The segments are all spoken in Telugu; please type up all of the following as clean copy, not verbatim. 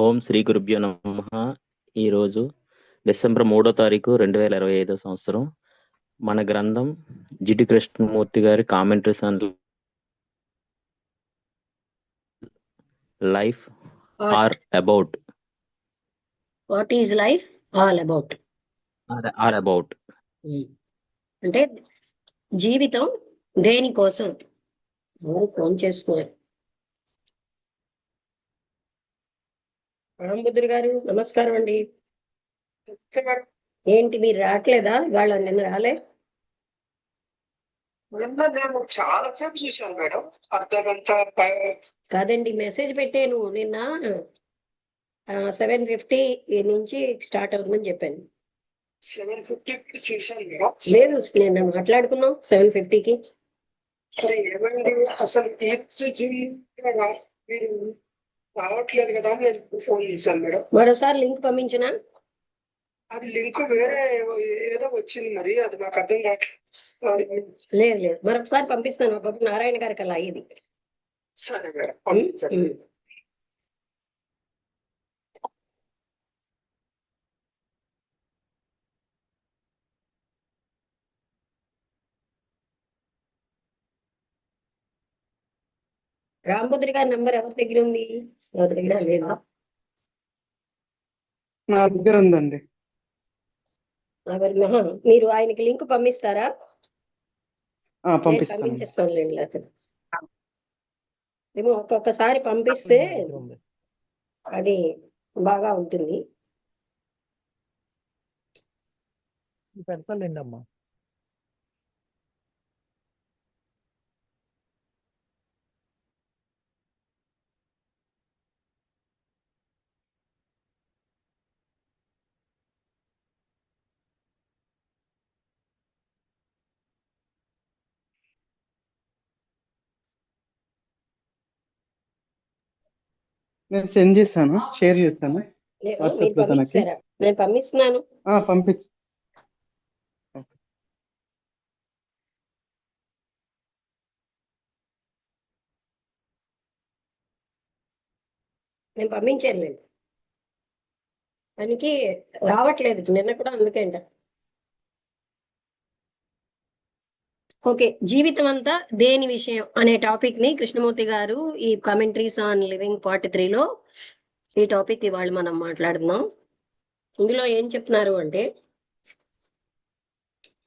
ఓం శ్రీ గురుభ్యో నమః. ఈరోజు డిసెంబర్ 3వ తారీఖు 2025 సంవత్సరం. మన గ్రంథం జిడ్డు కృష్ణమూర్తి గారి commentaries on life are about. What is life all about అంటే జీవితం దేనికోసం. ఫోన్ చేస్తున్నారు. రాంబుద్ధుడు గారు నమస్కారం అండి. ఏంటి మీరు రావట్లేదా? ఇవాళ నిన్న రాలే? నేను చాలా సేపు చూశాను మేడం, అర్ధ గంట. కాదండి, మెసేజ్ పెట్టాను నిన్న. 7:50 నుంచి స్టార్ట్ అవుతుందని చెప్పాను. 7:50 చూశాను మేడం. లేదు, నిన్న మాట్లాడుకున్నాం 7:50కి. సరే ఏమండి, అసలు మీరు రావట్లేదు కదా అని నేను ఫోన్ చేశాను మేడం. మరోసారి లింక్ పంపించినా? అది లింక్ వేరే ఏదో వచ్చింది, మరి అది నాకు అర్థం కావట్లేదు. లేదు లేదు, మరొకసారి పంపిస్తాను. ఒకప్పుడు నారాయణ గారికి అలా అయ్యేది. సరే మేడం, పంపించండి. రాంబుద్రి గారి నంబర్ ఎవరి దగ్గర ఉంది? ఎవరి దగ్గర లేదా? నా దగ్గర ఉందండి. మీరు ఆయనకి లింక్ పంపిస్తారా? పంపిస్తాను. పంపించేస్తాను లేకపోతే ఏమో ఒక్కొక్కసారి పంపిస్తే అది బాగా ఉంటుంది. పెడతాలేండి అమ్మా. నేను సెండ్ చేశాను, షేర్ చేస్తాను. మీరు పంపించారా? నేను పంపిస్తున్నాను. పంపించు. నేను పంపించాను. దానికి రావట్లేదు నిన్న కూడా, అందుకేంట. ఓకే, జీవితం అంతా దేని విషయం అనే టాపిక్ ని కృష్ణమూర్తి గారు ఈ కామెంటరీస్ ఆన్ లివింగ్ పార్ట్ 3లో ఈ టాపిక్ ఇవాళ మనం మాట్లాడుతున్నాం. ఇందులో ఏం చెప్తున్నారు అంటే,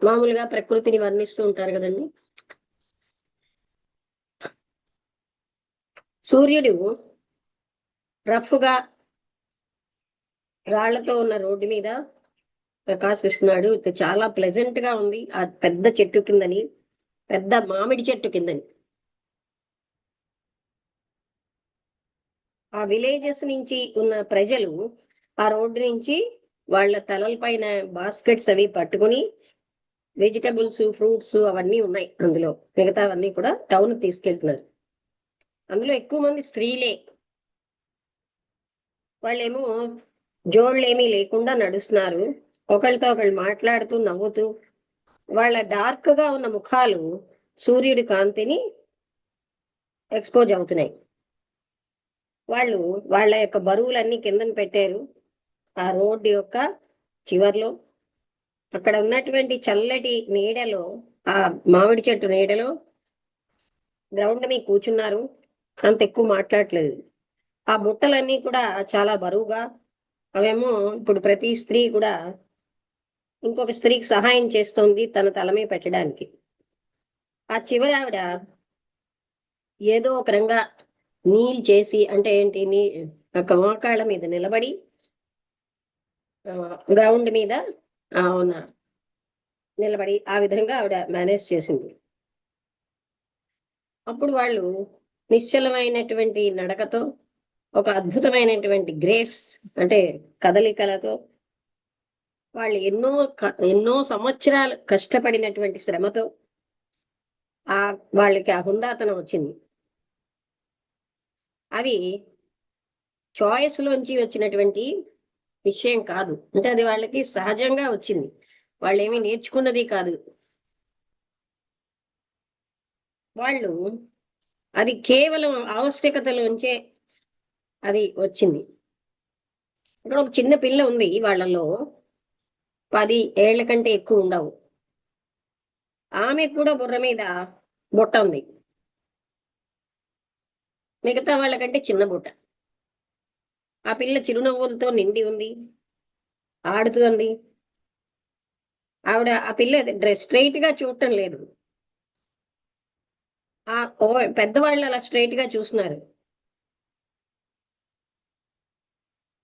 మామూలుగా ప్రకృతిని వర్ణిస్తూ ఉంటారు కదండి. సూర్యుడు రఫ్గా రాళ్లతో ఉన్న రోడ్డు మీద ప్రకాశిస్తున్నాడు. చాలా ప్లెజెంట్ గా ఉంది. ఆ పెద్ద చెట్టు కిందని, పెద్ద మామిడి చెట్టు కిందని, ఆ విలేజెస్ నుంచి ఉన్న ప్రజలు ఆ రోడ్డు నుంచి వాళ్ళ తలల పైన బాస్కెట్స్ అవి పట్టుకుని, వెజిటబుల్స్, ఫ్రూట్స్ అవన్నీ ఉన్నాయి అందులో. మిగతావన్నీ కూడా టౌన్ తీసుకెళ్తున్నారు. అందులో ఎక్కువ మంది స్త్రీలే. వాళ్ళేమో జోళ్ళేమీ లేకుండా నడుస్తున్నారు. ఒకళ్ళతో ఒకళ్ళు మాట్లాడుతూ నవ్వుతూ. వాళ్ళ డార్క్ గా ఉన్న ముఖాలు సూర్యుడి కాంతిని ఎక్స్పోజ్ అవుతున్నాయి. వాళ్ళు వాళ్ళ యొక్క బరువులన్నీ కిందన పెట్టారు ఆ రోడ్డు యొక్క చివర్లో. అక్కడ ఉన్నటువంటి చల్లటి నీడలో, ఆ మామిడి చెట్టు నీడలో గ్రౌండ్ మీద కూర్చున్నారు. అంత ఎక్కువ మాట్లాడలేదు. ఆ బుట్టలన్నీ కూడా చాలా బరువుగా, అవేమో ఇప్పుడు ప్రతి స్త్రీ కూడా ఇంకొక స్త్రీకి సహాయం చేస్తోంది తన తల మీద పెట్టడానికి. ఆ చివరి ఆవిడ ఏదో ఒక రంగా నీల్ చేసి, అంటే ఏంటి, ఒక మోకాళ్ళ మీద నిలబడి గ్రౌండ్ మీద నిలబడి ఆ విధంగా ఆవిడ మేనేజ్ చేసింది. అప్పుడు వాళ్ళు నిశ్చలమైనటువంటి నడకతో, ఒక అద్భుతమైనటువంటి గ్రేస్ అంటే కదలికలతో, వాళ్ళు ఎన్నో సంవత్సరాలు కష్టపడినటువంటి శ్రమతో వాళ్ళకి ఆ హుందాతనం వచ్చింది. అది చాయిస్ లోంచి వచ్చినటువంటి విషయం కాదు. అంటే అది వాళ్ళకి సహజంగా వచ్చింది. వాళ్ళు ఏమీ నేర్చుకున్నది కాదు. వాళ్ళు అది కేవలం ఆవశ్యకతలోంచే అది వచ్చింది. ఇక్కడ ఒక చిన్న పిల్ల ఉంది, వాళ్ళలో 10 ఏళ్ల కంటే ఎక్కువ ఉండవు. ఆమె కూడా బుర్ర మీద బుట్ట ఉంది, మిగతా వాళ్ళకంటే చిన్న బుట్ట. ఆ పిల్ల చిరునవ్వులతో నిండి ఉంది, ఆడుతుంది. ఆ పిల్ల డ్రెస్ స్ట్రైట్ గా చూడటం లేదు. ఆ పెద్దవాళ్ళు అలా స్ట్రైట్ గా చూస్తున్నారు.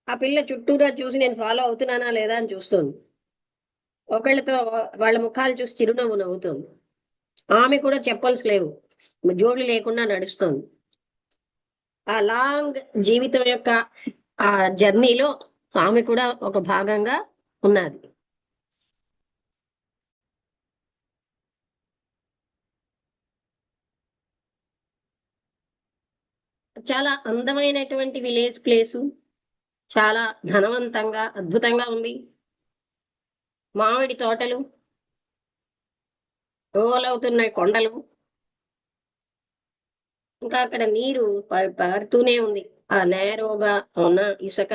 ఆ పిల్ల చుట్టూరా చూసి నేను ఫాలో అవుతున్నానా లేదా అని చూస్తుంది. ఒకళ్ళతో వాళ్ళ ముఖాలు చూసి చిరునవ్వు నవ్వుతుంది. ఆమె కూడా చెప్పల్స్ లేవు, జోడ్లు లేకుండా నడుస్తుంది. ఆ లాంగ్ జీవితం యొక్క ఆ జర్నీలో ఆమె కూడా ఒక భాగంగా ఉన్నది. చాలా అందమైనటువంటి విలేజ్ ప్లేసు, చాలా ధనవంతంగా అద్భుతంగా ఉంది. మామిడి తోటలు, రోల్ అవుతున్నాయి కొండలు, ఇంకా అక్కడ నీరు పారుతూనే ఉంది. ఆ నేరోగా ఉన్న ఇసుక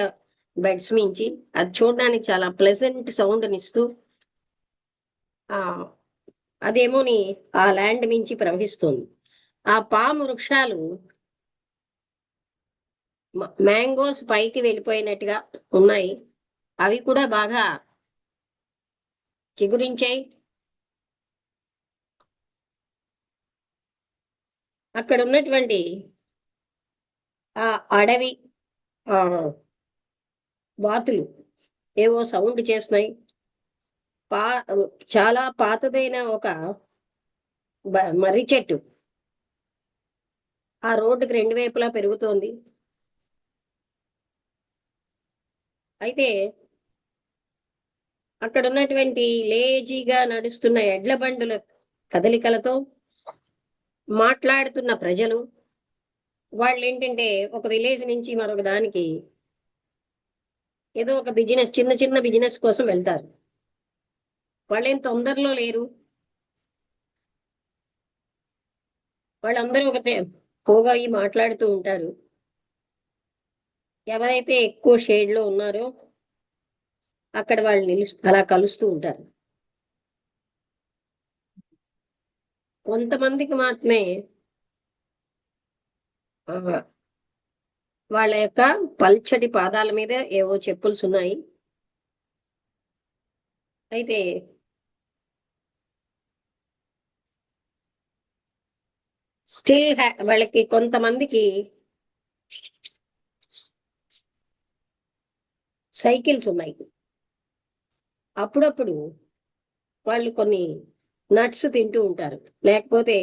బెడ్స్ మించి అది చూడడానికి చాలా ప్లెజెంట్ సౌండ్ నిస్తూ ఆ అదేమోని ఆ ల్యాండ్ మించి ప్రవహిస్తుంది. ఆ పాము వృక్షాలు మ్యాంగోస్ పైకి వెళ్ళిపోయినట్టుగా ఉన్నాయి. అవి కూడా బాగా చిగురించాయి. అక్కడ ఉన్నటువంటి ఆ అడవి ఆ బాతులు ఏవో సౌండ్ చేస్తున్నాయి. పా చాలా పాతదైన ఒక మర్రి చెట్టు ఆ రోడ్డుకి 2 వైపులా పెరుగుతోంది. అయితే అక్కడ ఉన్నటువంటి లేజీగా నడుస్తున్న ఎడ్ల బండుల కదలికలతో మాట్లాడుతున్న ప్రజలు, వాళ్ళు ఏంటంటే ఒక విలేజ్ నుంచి మరొక దానికి ఏదో ఒక బిజినెస్, చిన్న చిన్న బిజినెస్ కోసం వెళ్తారు. వాళ్ళేం తొందరలో లేరు. వాళ్ళందరూ పోగా మాట్లాడుతూ ఉంటారు. ఎవరైతే ఎక్కువ షేడ్ లో ఉన్నారో అక్కడ వాళ్ళు అలా కలుస్తూ ఉంటారు. కొంతమందికి మాత్రమే వాళ్ళ యొక్క పల్చటి పాదాల మీద ఏవో చెప్పుల్స్ ఉన్నాయి. అయితే స్టిల్ వాళ్ళకి కొంతమందికి సైకిల్స్ ఉన్నాయి. అప్పుడప్పుడు వాళ్ళు కొన్ని నట్స్ తింటూ ఉంటారు, లేకపోతే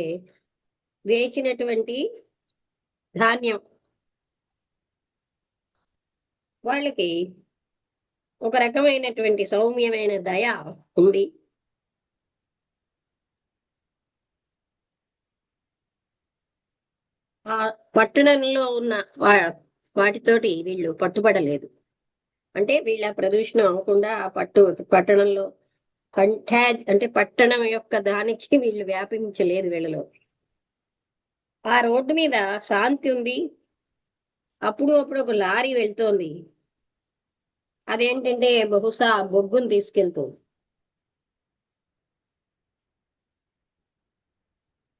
వేచినటువంటి ధాన్యం. వాళ్ళకి ఒక రకమైనటువంటి సౌమ్యమైన దయ ఉంది. ఆ పట్టణంలో ఉన్న వాటితోటి వీళ్ళు పట్టుబడలేదు. అంటే వీళ్ళ ప్రదూషణం అవ్వకుండా ఆ పట్టణంలో అంటే పట్టణం యొక్క దానికి వీళ్ళు వ్యాపించలేదు వీళ్ళలో. ఆ రోడ్డు మీద శాంతి ఉంది. అప్పుడు ఒక లారీ వెళ్తోంది. అదేంటంటే బహుశా బొగ్గును తీసుకెళ్తుంది.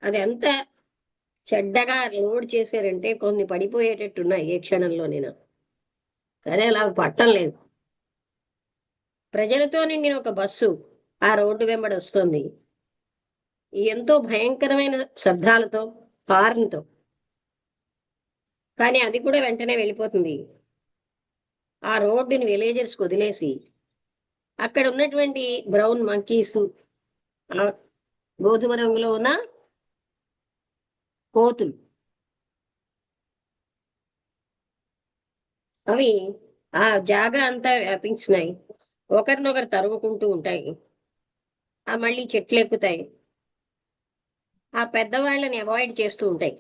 అది ఎంత చెడ్డగా లోడ్ చేశారంటే కొన్ని పడిపోయేటట్టున్నాయి ఏ క్షణంలోనైనా. కానీ అలా పట్టం లేదు. ప్రజలతో నిండిన ఒక బస్సు ఆ రోడ్డు వెంబడి వస్తుంది, ఎంతో భయంకరమైన శబ్దాలతో, హార్న్తో. కానీ అది కూడా వెంటనే వెళ్ళిపోతుంది. ఆ రోడ్డుని విలేజర్స్ వదిలేసి అక్కడ ఉన్నటువంటి బ్రౌన్ మంకీస్, గోధుమ రంగులో ఉన్న కోతులు, అవి ఆ జాగా అంతా వ్యాపించినాయి. ఒకరినొకరు తరుముకుంటూ ఉంటాయి. ఆ మళ్ళీ చెట్లు ఎక్కుతాయి. ఆ పెద్దవాళ్ళని అవాయిడ్ చేస్తూ ఉంటాయి.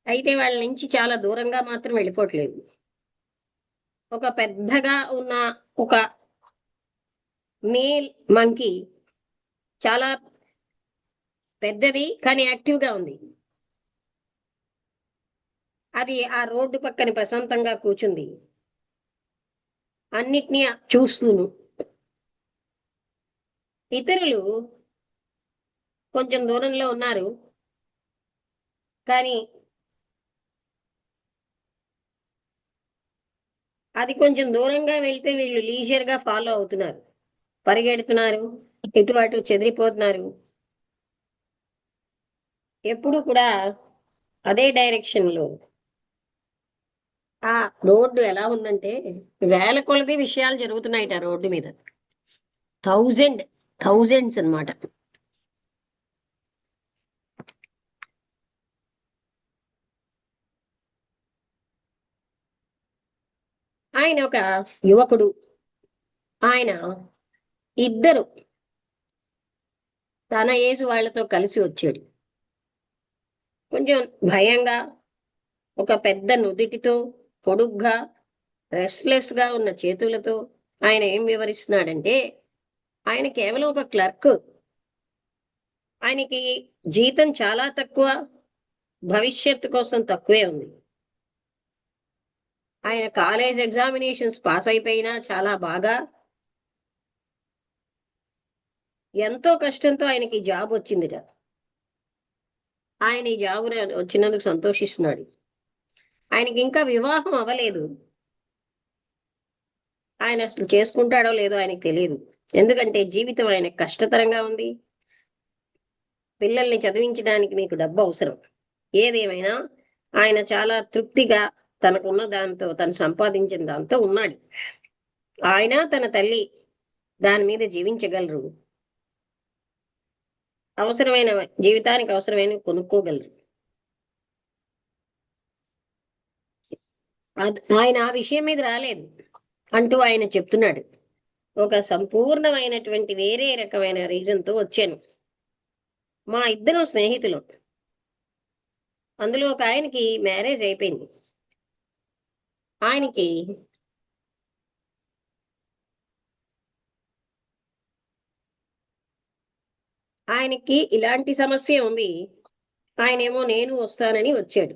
అయితే వాళ్ళ నుంచి చాలా దూరంగా మాత్రం వెళ్ళిపోవట్లేదు. ఒక పెద్దగా ఉన్న ఒక మేల్ మంకీ, చాలా పెద్దది కానీ యాక్టివ్ గా ఉంది. అది ఆ రోడ్డు పక్కన ప్రశాంతంగా కూర్చుంది, అన్నిటినీ చూస్తూను. ఇతరులు కొంచెం దూరంలో ఉన్నారు, కానీ అది కొంచెం దూరంగా వెళ్తే వీళ్ళు లీజర్ గా ఫాలో అవుతున్నారు, పరిగెడుతున్నారు, ఇటు అటు చెదిరిపోతున్నారు. ఎప్పుడు కూడా అదే డైరెక్షన్ లో. ఆ రోడ్డు ఎలా ఉందంటే వేల కొలది విషయాలు జరుగుతున్నాయిట ఆ రోడ్డు మీద. థౌజండ్స్ అన్నమాట. ఆయన ఒక యువకుడు. ఆయన ఇద్దరు తన ఏజ్ వాళ్ళతో కలిసి వచ్చాడు. కొంచెం భయంగా, ఒక పెద్ద నుదిటితో, పొడుగ్గా, రెస్ట్లెస్ గా ఉన్న చేతులతో ఆయన ఏం వివరిస్తున్నాడంటే, ఆయన కేవలం ఒక క్లర్క్. ఆయనకి జీతం చాలా తక్కువ, భవిష్యత్తు కోసం తక్కువే ఉంది. ఆయన కాలేజ్ ఎగ్జామినేషన్స్ పాస్ అయిపోయినా చాలా బాగా, ఎంతో కష్టంతో ఆయనకి జాబ్ వచ్చిందిట. ఆయన ఈ జాబ్ వచ్చినందుకు సంతోషిస్తున్నాడు. ఆయనకి ఇంకా వివాహం అవ్వలేదు. ఆయన అసలు చేసుకుంటాడో లేదో ఆయనకు తెలియదు. ఎందుకంటే జీవితం ఆయనకు కష్టతరంగా ఉంది. పిల్లల్ని చదివించడానికి మీకు డబ్బు అవసరం. ఏదేమైనా ఆయన చాలా తృప్తిగా తనకున్న దాంతో, తను సంపాదించిన దాంతో ఉన్నాడు. ఆయన తన తల్లి దాని మీద జీవించగలరు. అవసరమైన జీవితానికి అవసరమైన కొనుక్కోగలరు. ఆయన ఆ విషయం మీద రాలేదు అంటూ ఆయన చెప్తున్నాడు. ఒక సంపూర్ణమైనటువంటి వేరే రకమైన రీజన్ తో వచ్చాను. మా ఇద్దరు స్నేహితులు, అందులో ఒక ఆయనకి మ్యారేజ్ అయిపోయింది. ఆయనకి ఇలాంటి సమస్య ఉంది. ఆయనేమో నేను వస్తానని వచ్చాడు.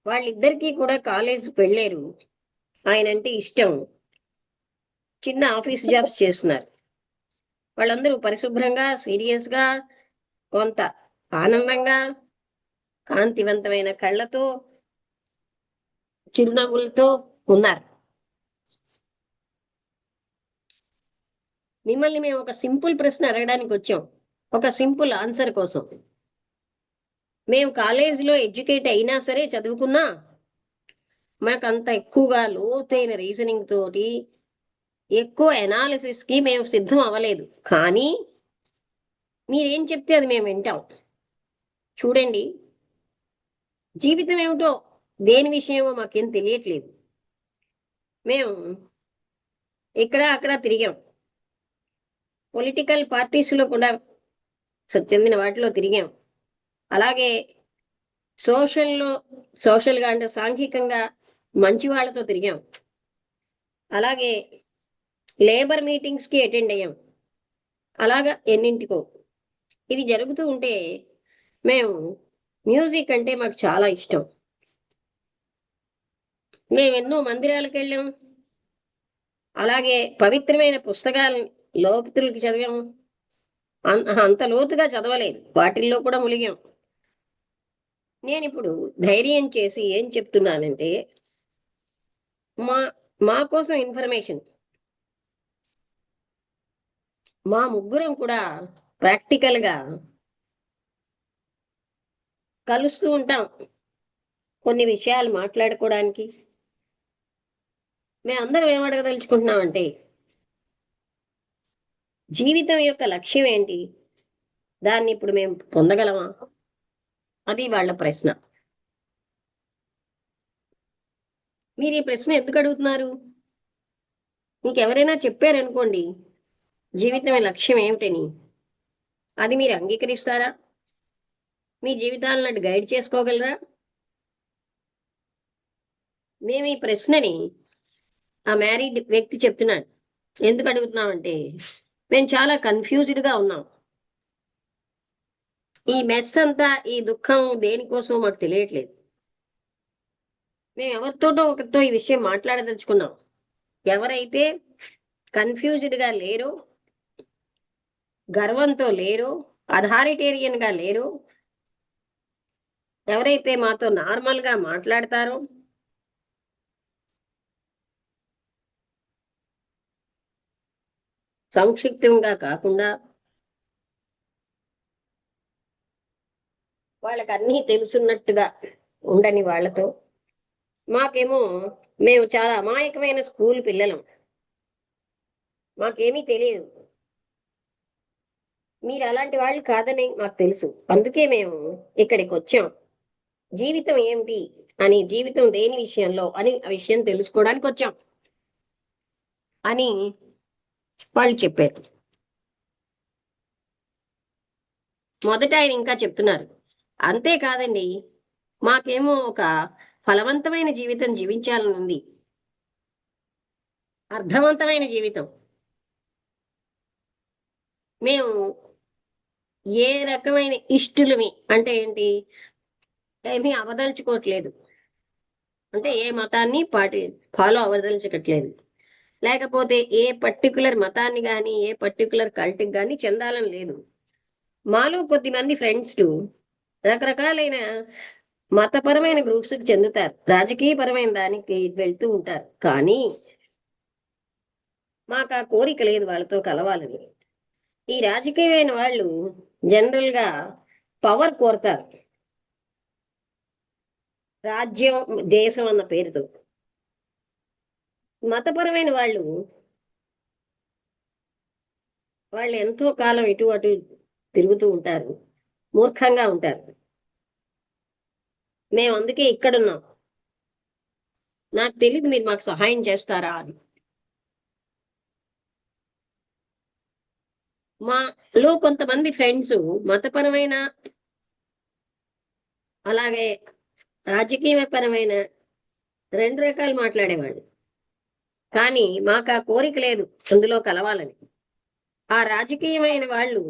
వాళ్ళిద్దరికీ కూడా కాలేజీకి వెళ్ళారు. ఆయనంటే ఇష్టం. చిన్న ఆఫీస్ జాబ్స్ చేస్తున్నారు. వాళ్ళందరూ పరిశుభ్రంగా, సీరియస్ గా, కొంత ఆనందంగా, కాంతివంతమైన కళ్ళతో, చిరునవ్వులతో ఉన్నారు. మిమ్మల్ని మేము ఒక సింపుల్ ప్రశ్న అడగడానికి వచ్చాం, ఒక సింపుల్ ఆన్సర్ కోసం. మేము కాలేజీలో ఎడ్యుకేట్ అయినా సరే, చదువుకున్నా, మాకు అంత ఎక్కువగా లోతైన రీజనింగ్ తోటి, ఎక్కువ ఎనాలిసిస్ కి మేము సిద్ధం అవ్వలేదు. కానీ మీరేం చెప్తే అది మేము వింటాం. చూడండి, జీవితం ఏమిటో, దేని విషయమో మాకేం తెలియట్లేదు. మేము ఇక్కడ అక్కడ తిరిగాం. పొలిటికల్ పార్టీస్ లో కూడా చెందిన వాటిలో తిరిగాం. అలాగే సోషల్గా అంటే సాంఘికంగా మంచి వాళ్ళతో తిరిగాం. అలాగే లేబర్ మీటింగ్స్ కి అటెండ్ అయ్యాం. అలాగా ఎన్నింటికో ఇది జరుగుతూ ఉంటే, మేము మ్యూజిక్ అంటే మాకు చాలా ఇష్టం. మేము ఎన్నో మందిరాలకు వెళ్ళాం. అలాగే పవిత్రమైన పుస్తకాలను లోతులకి చదివాం. అంత లోతుగా చదవలేదు, వాటిల్లో కూడా ములిగాం. నేను ఇప్పుడు ధైర్యం చేసి ఏం చెప్తున్నానంటే, మా కోసం ఇన్ఫర్మేషన్, మా ముగ్గురం కూడా ప్రాక్టికల్ గా కలుస్తూ ఉంటాం కొన్ని విషయాలు మాట్లాడుకోవడానికి. మేమందరం ఏం అడగదలుచుకుంటున్నామంటే, జీవితం యొక్క లక్ష్యం ఏంటి, దాన్ని ఇప్పుడు మేము పొందగలమా, అది వాళ్ళ ప్రశ్న. మీరు ఈ ప్రశ్న ఎందుకు అడుగుతున్నారు? మీకు ఎవరైనా చెప్పారనుకోండి జీవితం లక్ష్యం ఏమిటని, అది మీరు అంగీకరిస్తారా? మీ జీవితాలను అటు గైడ్ చేసుకోగలరా? మేము ఈ ప్రశ్నని ఆ మ్యారీడ్ వ్యక్తి చెప్తున్నాడు. ఎందుకు అడుగుతున్నామంటే, మేము చాలా కన్ఫ్యూజ్డ్ గా ఉన్నాం. ఈ మెస్ అంతా, ఈ దుఃఖం దేనికోసమో మాకు తెలియట్లేదు. మేము ఎవరితోటో ఒకరితో ఈ విషయం మాట్లాడదలుచుకున్నాం. ఎవరైతే కన్ఫ్యూజ్డ్ గా లేరో, గర్వంతో లేరో, అథారిటేరియన్ గా లేరో, ఎవరైతే మాతో నార్మల్ గా మాట్లాడతారో, సంక్షిప్తంగా కాకుండా వాళ్ళకి అన్నీ తెలుసున్నట్టుగా ఉండని వాళ్ళతో, మాకేమో మేము చాలా అమాయకమైన స్కూల్ పిల్లలం, మాకేమీ తెలియదు, మీరు అలాంటి వాళ్ళు కాదని మాకు తెలుసు, అందుకే మేము ఇక్కడికి వచ్చాం, జీవితం ఏమిటి అని, జీవితం దేని విషయంలో అని ఆ విషయం తెలుసుకోవడానికి వచ్చాం అని వాళ్ళు చెప్పారు. మొదట ఆయన ఇంకా చెప్తున్నారు, అంతేకాదండి, మాకేమో ఒక ఫలవంతమైన జీవితం జీవించాలని ఉంది, అర్థవంతమైన జీవితం. మేము ఏ రకమైన ఇష్టలమి అంటే ఏంటి, ఏమీ అవదలుచుకోవట్లేదు, అంటే ఏ మతాన్ని ఫాలో అవదలుచుకోవట్లేదు, లేకపోతే ఏ పర్టికులర్ మతాన్ని కానీ ఏ పర్టికులర్ కల్ట్కి కానీ చెందాలని లేదు. మాలో కొద్దిమంది ఫ్రెండ్స్ రకరకాలైన మతపరమైన గ్రూప్స్ కి చెందుతారు, రాజకీయపరమైన దానికి వెళ్తూ ఉంటారు, కానీ మాకు ఆ కోరిక లేదు వాళ్ళతో కలవాలని. ఈ రాజకీయమైన వాళ్ళు జనరల్ గా పవర్ కోరతారు, రాజ్యం దేశం అన్న పేరుతో. మతపరమైన వాళ్ళు ఎంతో కాలం ఇటు అటు తిరుగుతూ ఉంటారు, మూర్ఖంగా ఉంటారు. మేము అందుకే ఇక్కడున్నాం, నాకు తెలియదు మీరు మాకు సహాయం చేస్తారా అని. మాలో కొంతమంది ఫ్రెండ్స్ మతపరమైన అలాగే రాజకీయపరమైన రెండు రకాలు మాట్లాడేవాళ్ళు, కానీ మాకు ఆ కోరిక లేదు అందులో కలవాలని. ఆ రాజకీయమైన వాళ్ళు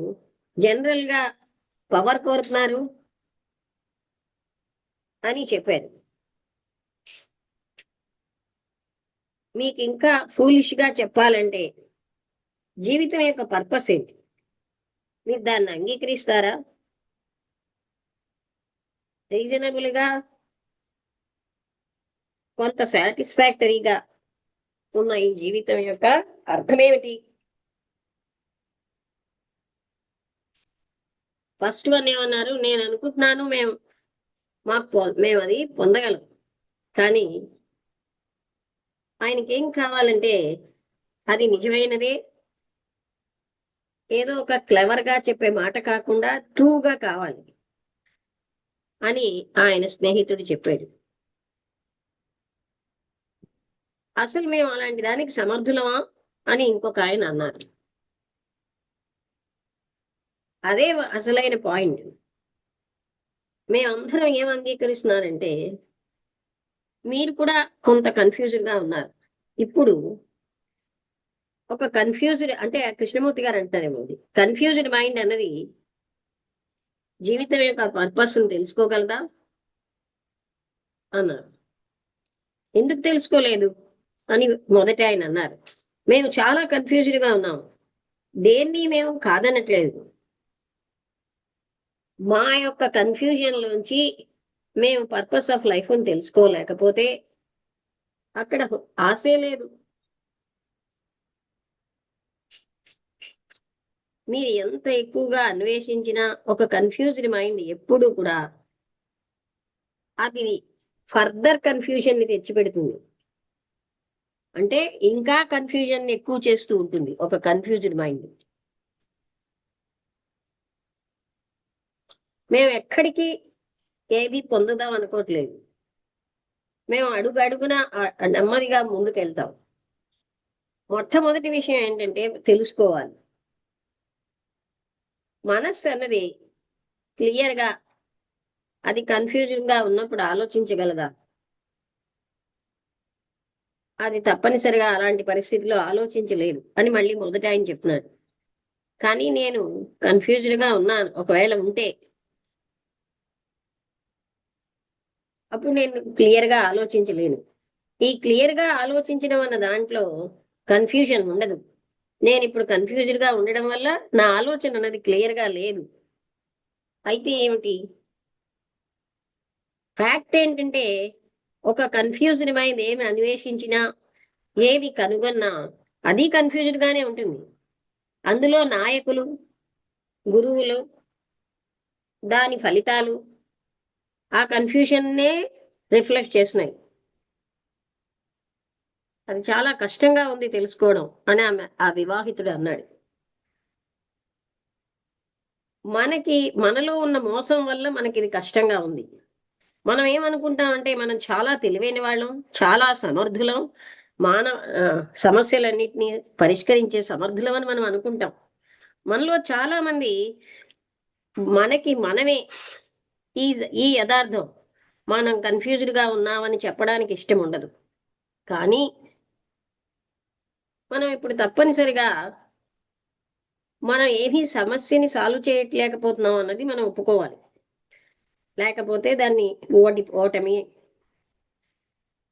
జనరల్ గా పవర్ కోరుతున్నారు అని చెప్పారు. మీకు ఇంకా ఫూలిష్ గా చెప్పాలంటే జీవితం యొక్క పర్పస్ ఏంటి, మీరు దాన్ని అంగీకరిస్తారా? రీజనబుల్ గా కొంత సాటిస్ఫాక్టరీగా ఉన్న ఈ జీవితం యొక్క అర్థమేమిటి? ఫస్ట్ వన్ ఏమన్నారు, నేను అనుకుంటున్నాను మేము అది పొందగలం, కానీ ఆయనకి ఏం కావాలంటే అది నిజమైనదే, ఏదో ఒక క్లెవర్ గా చెప్పే మాట కాకుండా ట్రూగా కావాలి అని ఆయన స్నేహితుడు చెప్పాడు. అసలు మేము అలాంటి దానికి సమర్థులమా అని ఇంకొక ఆయన అన్నారు. అదే అసలైన పాయింట్. మేమందరం ఏం అంగీకరిస్తున్నారంటే మీరు కూడా కొంత కన్ఫ్యూజ్డ్ గా ఉన్నారు. ఇప్పుడు ఒక కన్ఫ్యూజ్డ్ అంటే కృష్ణమూర్తి గారు అంటారేమో, కన్ఫ్యూజ్డ్ మైండ్ అన్నది జీవితం యొక్క పర్పస్ తెలుసుకోగలదా అన్నారు. ఎందుకు తెలుసుకోలేదు అని మొదట ఆయన అన్నారు. మేము చాలా కన్ఫ్యూజ్డ్ గా ఉన్నాం, దేన్ని మేము కాదనట్లేదు, మా యొక్క కన్ఫ్యూజన్ లోంచి మేము పర్పస్ ఆఫ్ లైఫ్ అని తెలుసుకోలేకపోతే అక్కడ ఆశే లేదు. మీరు ఎంత ఎక్కువగా అన్వేషించినా ఒక కన్ఫ్యూజ్డ్ మైండ్ ఎప్పుడు కూడా అది ఫర్దర్ కన్ఫ్యూజన్ ని తెచ్చిపెడుతుంది, అంటే ఇంకా కన్ఫ్యూజన్ ఎక్కువ చేస్తూ ఉంటుంది ఒక కన్ఫ్యూజ్డ్ మైండ్. మేము ఎక్కడికి ఏది పొందుదాం అనుకోవట్లేదు, మేము అడుగు అడుగున నెమ్మదిగా ముందుకెళ్తాం. మొట్టమొదటి విషయం ఏంటంటే తెలుసుకోవాలి, మనస్సు అన్నది క్లియర్ గా అది కన్ఫ్యూజన్ గా ఉన్నప్పుడు ఆలోచించగలదా? అది తప్పనిసరిగా అలాంటి పరిస్థితిలో ఆలోచించలేదు అని మళ్ళీ మొదట ఆయన చెప్తున్నాడు. కానీ నేను కన్ఫ్యూజ్డ్ గా ఉన్నాను, ఒకవేళ ఉంటే అప్పుడు నేను క్లియర్గా ఆలోచించలేను. ఈ క్లియర్గా ఆలోచించడం అన్న దాంట్లో కన్ఫ్యూజన్ ఉండదు. నేను ఇప్పుడు కన్ఫ్యూజ్డ్గా ఉండడం వల్ల నా ఆలోచన అన్నది క్లియర్గా లేదు. అయితే ఏమిటి ఫ్యాక్ట్ ఏంటంటే, ఒక కన్ఫ్యూజ్డ్ మైండ్ ఏమి అన్వేషించినా ఏది కనుగొన్నా అది కన్ఫ్యూజ్డ్ గానే ఉంటుంది. అందులో నాయకులు, గురువులు, దాని ఫలితాలు ఆ కన్ఫ్యూషన్నే రిఫ్లెక్ట్ చేసినాయి. అది చాలా కష్టంగా ఉంది తెలుసుకోవడం అని ఆ వివాహితుడు అన్నాడు. మనలో ఉన్న మోసం వల్ల మనకి ఇది కష్టంగా ఉంది. మనం ఏమనుకుంటామంటే మనం చాలా తెలివైన వాళ్ళం, చాలా సమర్థులం, మానవ సమస్యలన్నిటినీ పరిష్కరించే సమర్థులం అని మనం అనుకుంటాం. మనలో చాలా మంది మనకి మనమే ఈ ఈ యథార్థం మనం కన్ఫ్యూజ్డ్గా ఉన్నామని చెప్పడానికి ఇష్టం ఉండదు. కానీ మనం ఇప్పుడు తప్పనిసరిగా మనం ఏమీ సమస్యని సాల్వ్ చేయట్లేకపోతున్నాం అన్నది మనం ఒప్పుకోవాలి. లేకపోతే దాన్ని ఓటమి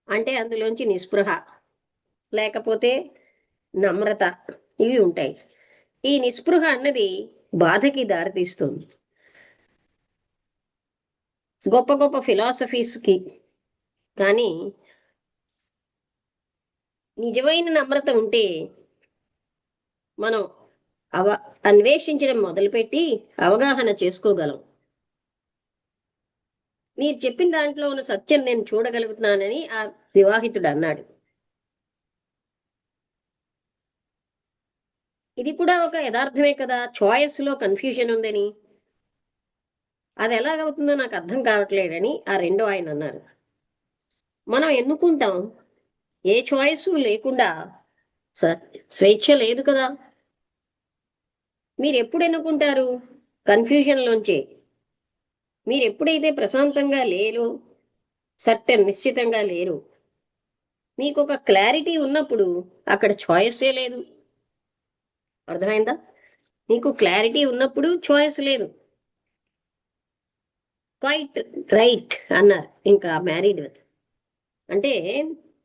అంటే అందులోంచి నిస్పృహ, లేకపోతే నమ్రత, ఇవి ఉంటాయి. ఈ నిస్పృహ అన్నది బాధకి దారితీస్తుంది. గొప్ప గొప్ప ఫిలాసఫీస్కి కానీ నిజమైన నమ్రత ఉంటే మనం అన్వేషించడం మొదలుపెట్టి అవగాహన చేసుకోగలం. మీరు చెప్పిన దాంట్లో ఉన్న సత్యం నేను చూడగలుగుతున్నానని ఆ వివాహితుడు అన్నాడు. ఇది కూడా ఒక యథార్థమే కదా, చాయిస్లో కన్ఫ్యూజన్ ఉందని. అది ఎలాగవుతుందో నాకు అర్థం కావట్లేదని ఆ రెండో ఆయన అన్నారు. మనం ఎన్నుకుంటాం, ఏ చాయిస్ లేకుండా స్వేచ్ఛ లేదు కదా. మీరు ఎప్పుడు ఎన్నుకుంటారు? కన్ఫ్యూజన్లోంచే. మీరు ఎప్పుడైతే ప్రశాంతంగా లేరు, నిశ్చితంగా లేరు, మీకు ఒక క్లారిటీ ఉన్నప్పుడు అక్కడ చాయిసే లేదు. అర్థమైందా? మీకు క్లారిటీ ఉన్నప్పుడు చాయిస్ లేదు. క్వైట్ రైట్ అన్నారు ఇంకా మ్యారీడ్. అంటే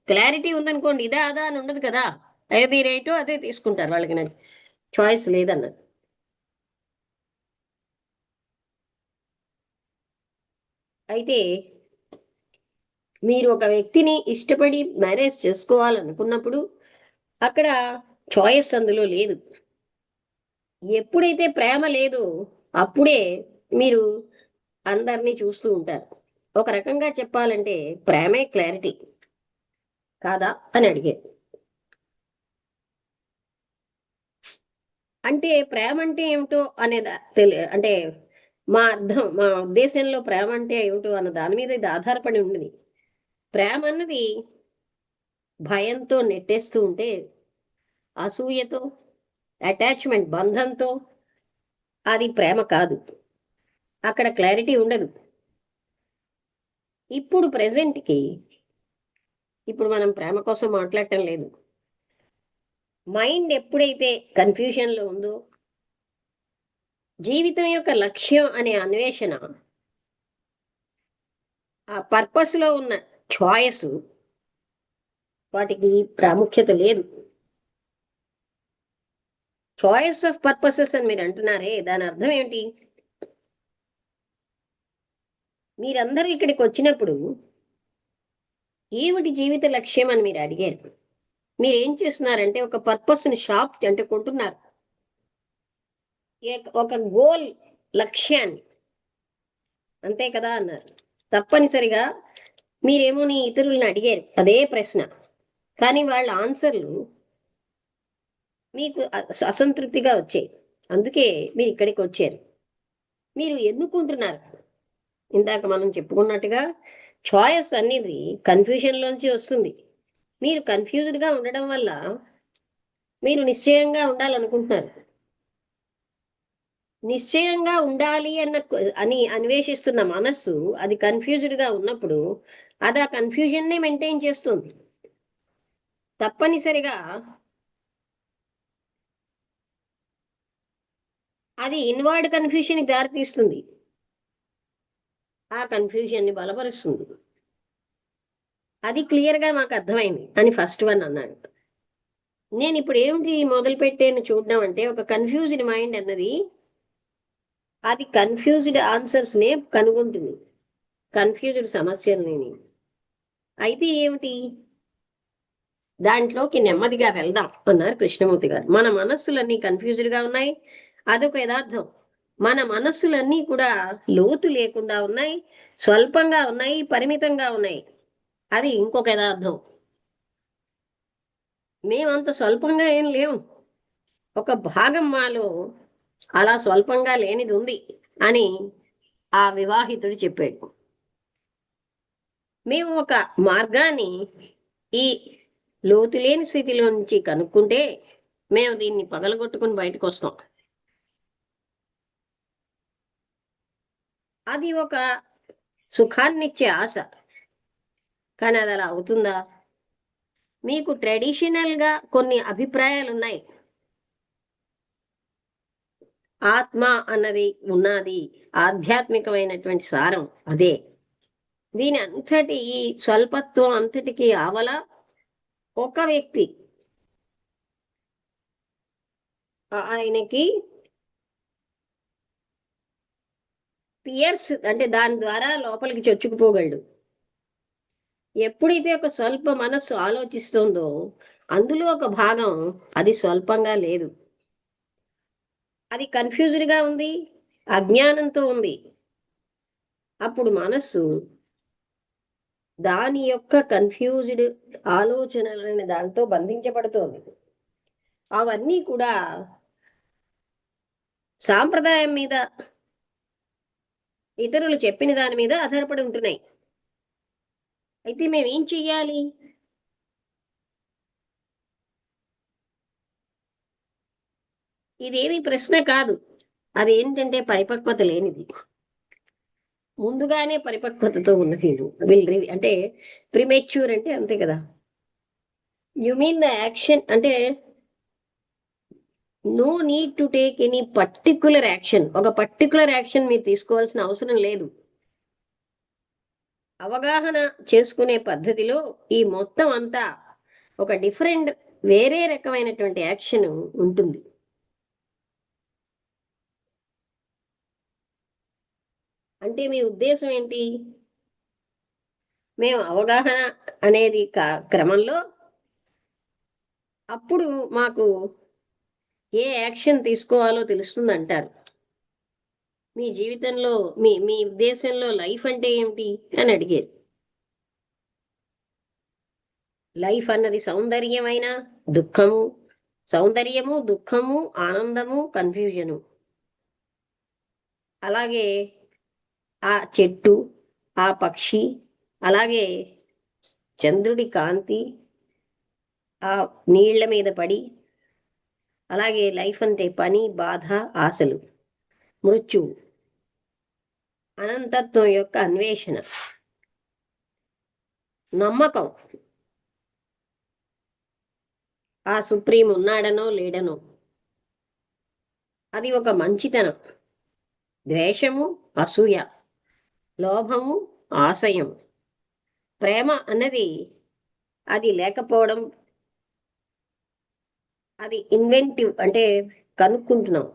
క్లారిటీ ఉందనుకోండి, ఇదా అదా అని ఉండదు కదా, ఏది రైటో అదే తీసుకుంటారు, వాళ్ళకి నచ్చి చాయిస్ లేదన్నారు. అయితే మీరు ఒక వ్యక్తిని ఇష్టపడి మ్యారేజ్ చేసుకోవాలనుకున్నప్పుడు అక్కడ చాయిస్ అందులో లేదు. ఎప్పుడైతే ప్రేమ లేదో అప్పుడే మీరు అందరినీ చూస్తూ ఉంటారు. ఒక రకంగా చెప్పాలంటే ప్రేమే క్లారిటీ కాదా అని అడిగారు. అంటే ప్రేమ అంటే ఏమిటో అనేది అంటే మా ఉద్దేశంలో ప్రేమ అంటే ఏమిటో అన్న దాని మీద ఇది ఆధారపడి ఉండదు. ప్రేమ అన్నది భయంతో నెట్టేస్తూ ఉంటే, అసూయతో, అటాచ్మెంట్ బంధంతో, అది ప్రేమ కాదు. అక్కడ క్లారిటీ ఉండదు. ఇప్పుడు ప్రెసెంట్కి ఇప్పుడు మనం ప్రేమ కోసం మాట్లాడటం లేదు. మైండ్ ఎప్పుడైతే కన్ఫ్యూజన్లో ఉందో, జీవితం యొక్క లక్ష్యం అనే అన్వేషణ, ఆ పర్పస్లో ఉన్న చాయిస్, వాటికి ప్రాముఖ్యత లేదు. చాయిస్ ఆఫ్ పర్పసెస్ అని మీరు అంటున్నారే, దాని అర్థం ఏంటి? మీరందరూ ఇక్కడికి వచ్చినప్పుడు ఏమిటి జీవిత లక్ష్యం అని మీరు అడిగారు. మీరు ఏం చేస్తున్నారంటే ఒక పర్పస్ని షాప్ అంటే కొంటున్నారు, ఒక గోల్, లక్ష్యాన్ని, అంతే కదా అన్నారు. తప్పనిసరిగా మీరేమో నీ ఇతరులను అడిగారు అదే ప్రశ్న, కానీ వాళ్ళ ఆన్సర్లు మీకు అసంతృప్తిగా వచ్చాయి. అందుకే మీరు ఇక్కడికి వచ్చారు. మీరు ఎన్నుకుంటున్నారు. ఇందాక మనం చెప్పుకున్నట్టుగా చాయిస్ అనేది కన్ఫ్యూజన్లోంచి వస్తుంది. మీరు కన్ఫ్యూజ్డ్గా ఉండడం వల్ల మీరు నిశ్చయంగా ఉండాలనుకుంటున్నారు. నిశ్చయంగా ఉండాలి అని అన్వేషిస్తున్న మనస్సు అది కన్ఫ్యూజ్డ్గా ఉన్నప్పుడు అది ఆ కన్ఫ్యూజన్నే మెయింటైన్ చేస్తుంది. తప్పనిసరిగా అది ఇన్వర్డ్ కన్ఫ్యూజన్కి దారితీస్తుంది, ఆ కన్ఫ్యూజన్ని బలపరుస్తుంది. అది క్లియర్ గా మాకు అర్థమైంది అని ఫస్ట్ వన్ అన్నాడు. నేను ఇప్పుడు ఏమిటి మొదలు పెట్టాను చూడడం అంటే, ఒక కన్ఫ్యూజ్డ్ మైండ్ అన్నది అది కన్ఫ్యూజ్డ్ ఆన్సర్స్ నే కనుగొంటుంది, కన్ఫ్యూజ్డ్ సమస్యల్ని. అయితే ఏమిటి, దాంట్లోకి నెమ్మదిగా వెళ్దాం అన్నారు కృష్ణమూర్తి గారు. మన మనస్సులన్నీ కన్ఫ్యూజ్డ్ గా ఉన్నాయి, అదొక యథార్థం. మన మనస్సులన్నీ కూడా లోతు లేకుండా ఉన్నాయి, స్వల్పంగా ఉన్నాయి, పరిమితంగా ఉన్నాయి, అది ఇంకొక యథార్థం. మేమంత స్వల్పంగా ఏం లేవు, ఒక భాగం మాలో అలా స్వల్పంగా లేనిది ఉంది అని ఆ వివాహితుడు చెప్పాడు. మేము ఒక మార్గాన్ని ఈ లోతులేని స్థితిలో నుంచి కనుక్కుంటే మేము దీన్ని పగలగొట్టుకుని బయటకు వస్తాం. అది ఒక సుఖాన్నిచ్చే ఆశ, కానీ అది అలా అవుతుందా? మీకు ట్రెడిషనల్ గా కొన్ని అభిప్రాయాలు ఉన్నాయి, ఆత్మ అన్నది ఉన్నది, ఆధ్యాత్మికమైనటువంటి సారం అదే. దీని అంతటి ఈ స్వల్పత్వం అంతటికి ఆవల ఒక వ్యక్తి, ఆయనకి పియర్స్ అంటే దాని ద్వారా లోపలికి చొచ్చుకుపోగలడు. ఎప్పుడైతే ఒక స్వల్ప మనస్సు ఆలోచిస్తుందో అందులో ఒక భాగం అది స్వల్పంగా లేదు, అది కన్ఫ్యూజ్డ్ గా ఉంది, అజ్ఞానంతో ఉంది. అప్పుడు మనస్సు దాని యొక్క కన్ఫ్యూజ్డ్ ఆలోచనలనే దాంతో బంధించబడుతోంది. అవన్నీ కూడా సాంప్రదాయం మీద, ఇతరులు చెప్పిన దాని మీద ఆధారపడి ఉంటున్నాయి. అయితే మేమేం చెయ్యాలి? ఇదేమి ప్రశ్న కాదు, అదేంటంటే పరిపక్వత లేనిది, ముందుగానే పరిపక్వతతో ఉన్నది. అంటే ప్రిమెచ్యూర్ అంటే అంతే కదా. యు మీన్ ద యాక్షన్ అంటే no need to take any particular action. ఒక పర్టికులర్ యాక్షన్ మీరు తీసుకోవాల్సిన అవసరం లేదు. అవగాహన చేసుకునే పద్ధతిలో ఈ మొత్తం అంతా ఒక డిఫరెంట్, వేరే రకమైనటువంటి యాక్షన్ ఉంటుంది. అంటే మీ ఉద్దేశం ఏంటి? మేము అవగాహన అనేది క్రమంలో అప్పుడు మాకు ఏ యాక్షన్ తీసుకోవాలో తెలుస్తుంది అంటారు. మీ జీవితంలో మీ మీ ఉద్దేశంలో లైఫ్ అంటే ఏమిటి అని అడిగారు. లైఫ్ అన్నది సౌందర్యమైన దుఃఖము, సౌందర్యము, దుఃఖము, ఆనందము, కన్ఫ్యూజను. అలాగే ఆ చెట్టు, ఆ పక్షి, అలాగే చంద్రుడి కాంతి ఆ నీళ్ల మీద పడి, అలాగే లైఫ్ అంటే పని, బాధ, ఆశలు, మృత్యువు, అనంతత్వం యొక్క అన్వేషణ, నమ్మకం ఆ సుప్రీం ఉన్నాడనో లేడనో, అది ఒక మంచితనం, ద్వేషము, అసూయ, లోభము, ఆశయం, ప్రేమ అన్నది అది లేకపోవడం, అది ఇన్వెంటివ్ అంటే కనుక్కుంటున్నాం.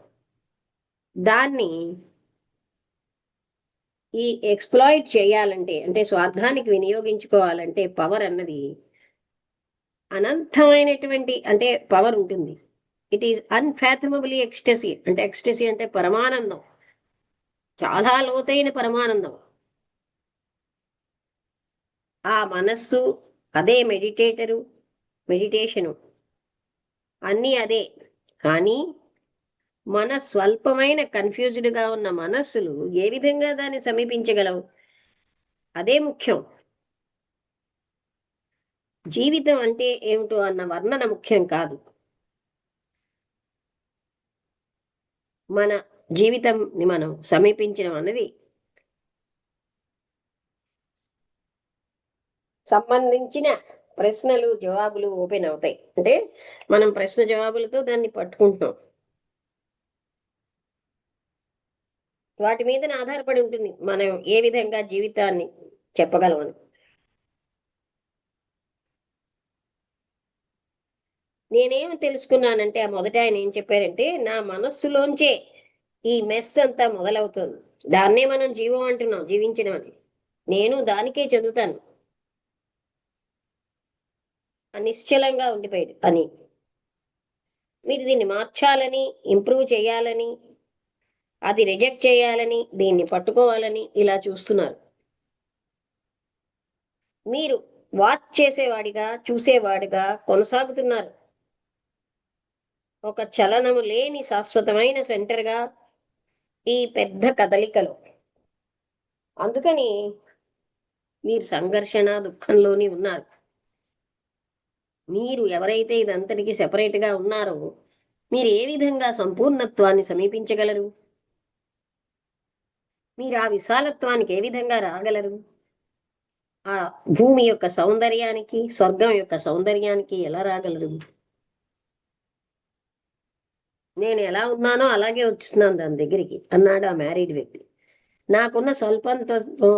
దాన్ని ఈ ఎక్స్ప్లాయిట్ చేయాలంటే అంటే స్వార్థానికి వినియోగించుకోవాలంటే పవర్ అన్నది అనంతమైనటువంటి అంటే పవర్ ఉంటుంది. It is unfathomably ecstasy. అంటే ఎక్స్టసీ అంటే పరమానందం, చాలా లోతైన పరమానందం. ఆ మనస్సు అదే మెడిటేషను అన్నీ అదే. కానీ మన స్వల్పమైన కన్ఫ్యూజ్డ్ గా ఉన్న మనస్సులు ఏ విధంగా దాన్ని సమీపించగలవు? అదే ముఖ్యం. జీవితం అంటే ఏమిటో అన్న వర్ణన ముఖ్యం కాదు. మన జీవితంని మనం సమీపించడం అన్నది సంబంధించిన ప్రశ్నలు జవాబులు ఓపెన్ అవుతాయి. అంటే మనం ప్రశ్న జవాబులతో దాన్ని పట్టుకుంటున్నాం, వాటి మీద ఆధారపడి ఉంటుంది మనం ఏ విధంగా జీవితాన్ని చెప్పగలమని. నేనేం తెలుసుకున్నానంటే ఆ మొదట ఆయన ఏం చెప్పారంటే, నా మనస్సులోంచే ఈ మెస్ అంతా మొదలవుతుంది. దాన్నే మనం జీవం అంటున్నాం, జీవించడం అని. నేను దానికే చెందుతాను నిశ్చలంగా ఉండిపోయాడు అని. మీరు దీన్ని మార్చాలని, ఇంప్రూవ్ చేయాలని, అది రిజెక్ట్ చేయాలని, దీన్ని పట్టుకోవాలని ఇలా చూస్తున్నారు. మీరు వాచ్ చేసేవాడిగా, చూసేవాడిగా కొనసాగుతున్నారు. ఒక చలనము లేని శాశ్వతమైన సెంటర్గా ఈ పెద్ద కదలికలో. అందుకని మీరు సంఘర్షణ, దుఃఖంలోని ఉన్నారు. మీరు ఎవరైతే ఇదంతటికి సెపరేట్గా ఉన్నారో, మీరు ఏ విధంగా సంపూర్ణత్వాన్ని సమీపించగలరు? మీరు ఆ విశాలత్వానికి ఏ విధంగా రాగలరు? ఆ భూమి యొక్క సౌందర్యానికి, స్వర్గం యొక్క సౌందర్యానికి ఎలా రాగలరు? నేను ఎలా ఉన్నానో అలాగే వచ్చున్నాను దాని దగ్గరికి అన్నాడు ఆ మ్యారీడ్ వ్యక్తి. నాకున్న స్వల్పంతో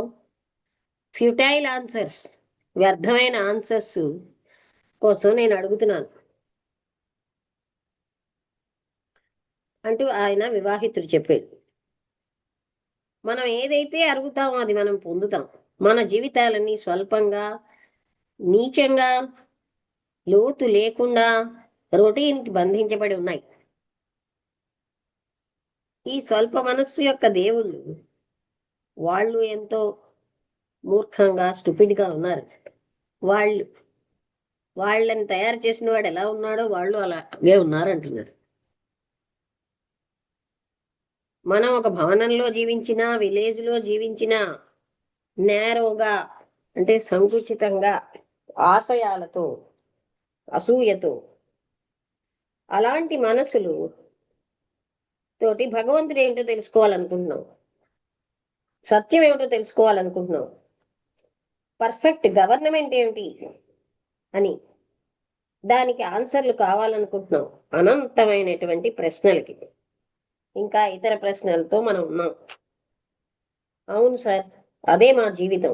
ఫ్యూటైల్ ఆన్సర్స్, వ్యర్థమైన ఆన్సర్స్ కోసం నేను అడుగుతున్నాను అంటూ ఆయన వివాహితుడు చెప్పాడు. మనం ఏదైతే అడుగుతామో అది మనం పొందుతాం. మన జీవితాలన్నీ స్వల్పంగా, నీచంగా, లోతు లేకుండా రొటీన్కి బంధించబడి ఉన్నాయి. ఈ స్వల్ప మనస్సు యొక్క దేవుళ్ళు వాళ్ళు ఎంతో మూర్ఖంగా, స్టూపిడ్గా ఉన్నారు. వాళ్ళని తయారు చేసిన వాడు ఎలా ఉన్నాడో వాళ్ళు అలాగే ఉన్నారంటున్నారు. మనం ఒక భవనంలో జీవించినా, విలేజ్లో జీవించినా, నేరోగా అంటే సంకుచితంగా, ఆశయాలతో, అసూయతో, అలాంటి మనసులు తోటి భగవంతుడు ఏంటో తెలుసుకోవాలనుకుంటున్నాం, సత్యం ఏమిటో తెలుసుకోవాలనుకుంటున్నాం, పర్ఫెక్ట్ గవర్నమెంట్ ఏమిటి అని దానికి ఆన్సర్లు కావాలనుకుంటున్నాం. అనంతమైనటువంటి ప్రశ్నలకి, ఇంకా ఇతర ప్రశ్నలతో మనం ఉన్నాం. అవును సార్, అదే మా జీవితం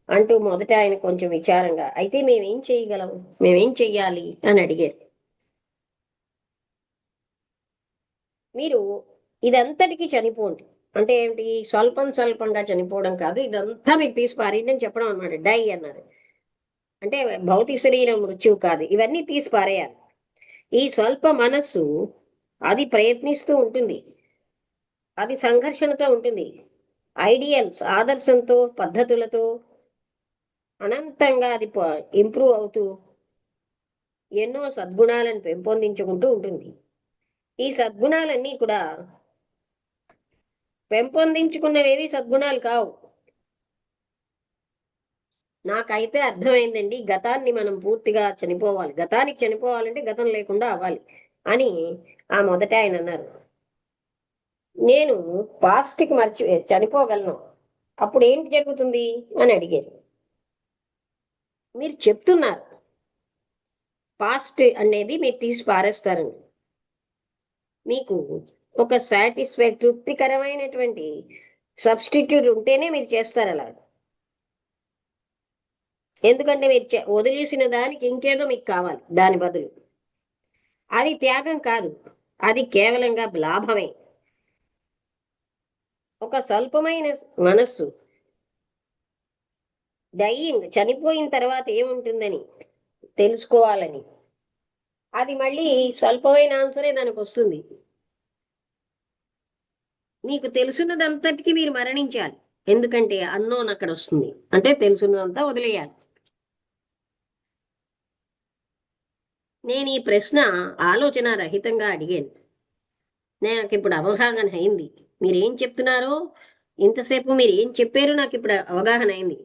అంటూ మొదట ఆయన కొంచెం విచారంగా, అయితే మేమేం చేయగలం, మేమేం చెయ్యాలి అని అడిగారు. మీరు ఇదంతటికి చనిపోండి. అంటే ఏమిటి? స్వల్పంగా చనిపోవడం కాదు, ఇదంతా మీకు తీసి పారేయండి అని చెప్పడం అనమాట. డై అన్నారు అంటే భౌతిక శరీరం మృత్యువు కాదు, ఇవన్నీ తీసి పారేయాలి. ఈ స్వల్ప మనస్సు అది ప్రయత్నిస్తూ ఉంటుంది, అది సంఘర్షణతో ఉంటుంది. ఐడియల్స్, ఆదర్శంతో, పద్ధతులతో అనంతంగా అది ఇంప్రూవ్ అవుతూ ఎన్నో సద్గుణాలను పెంపొందించుకుంటూ ఉంటుంది. ఈ సద్గుణాలన్నీ కూడా పెంపొందించుకున్నవేవి సద్గుణాలు కావు. నాకైతే అర్థమైందండి, గతాన్ని మనం పూర్తిగా చనిపోవాలి, గతానికి చనిపోవాలంటే గతం లేకుండా అవ్వాలి అని ఆ మొదట ఆయన అన్నారు. నేను పాస్ట్కి చనిపోగలను, అప్పుడు ఏంటి జరుగుతుంది అని అడిగారు. మీరు చెప్తున్నారు పాస్ట్ అనేది మీరు తీసి పారేస్తారని. మీకు ఒక తృప్తికరమైనటువంటి సబ్స్టిట్యూట్ ఉంటేనే మీరు చేస్తారు అలా. ఎందుకంటే మీరు వదిలేసిన దానికి ఇంకేదో మీకు కావాలి దాని బదులు. అది త్యాగం కాదు, అది కేవలంగా లాభమే. ఒక స్వల్పమైన మనస్సు డైయింగ్, చనిపోయిన తర్వాత ఏముంటుందని తెలుసుకోవాలని, అది మళ్ళీ స్వల్పమైన ఆన్సరే దానికి వస్తుంది. మీకు తెలుసున్నదంతటికి మీరు మరణించాలి, ఎందుకంటే అన్నోన్ అక్కడ వస్తుంది. అంటే తెలుసున్నదంతా వదిలేయాలి. నేను ఈ ప్రశ్న ఆలోచన రహితంగా అడిగాను. నాకు ఇప్పుడు అవగాహన అయింది. మీరేం చెప్తున్నారో, ఇంతసేపు మీరు ఏం చెప్పారో నాకు ఇప్పుడు అవగాహన అయింది.